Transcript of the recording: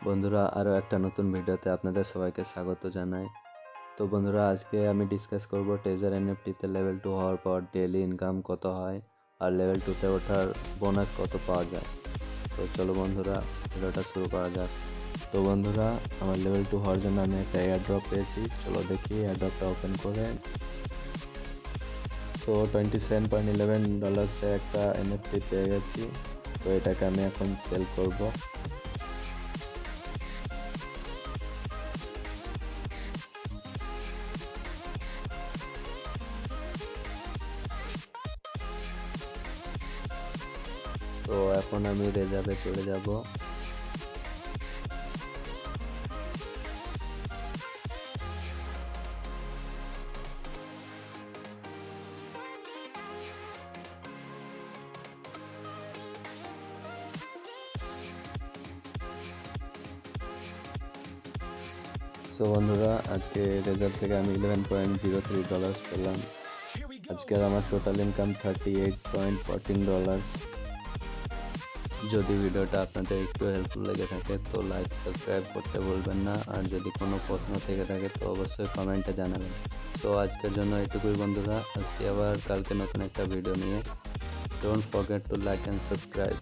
বন্ধুরা, আরও একটা নতুন ভিডিওতে আপনাদের সবাইকে স্বাগত জানাই। তো বন্ধুরা, আজকে আমি ডিসকাস করব ট্রেজার এনএফটিতে লেভেল 2 হওয়ার পর ডেইলি ইনকাম কত হয় আর লেভেল 2তে ওঠার বোনাস কত পাওয়া যায়। তো চলো বন্ধুরা, ভিডিওটা শুরু করা যাক। তো বন্ধুরা, আমার লেভেল 2 হওয়ার জন্য আমি একটা এয়ারড্রপ পেয়েছি। চলো দেখি এয়ারড্রপটা ওপেন করে। সো $27.11 একটা এনএফটি পেয়ে গেছি। তো এটাকে আমি এখন সেল করব। তো এখন আমি রেজার্ভে চলে যাব। সো বন্ধুরা, আজকে রেজাল্ট থেকে আমি $11.03 পেলাম। আজকের আমার টোটাল ইনকাম $38.14। যদি ভিডিওটা আপনাদের একটু হেল্পফুল লেগে থাকে তো লাইক সাবস্ক্রাইব করতে ভুলবেন না, আর যদি কোনো প্রশ্ন থেকে থাকে তো অবশ্যই কমেন্টে জানাবেন। তো আজকের জন্য এটুকুই বন্ধুরা, আসছি আবার কালকে নতুন একটা ভিডিও নিয়ে। Don't forget to like and subscribe.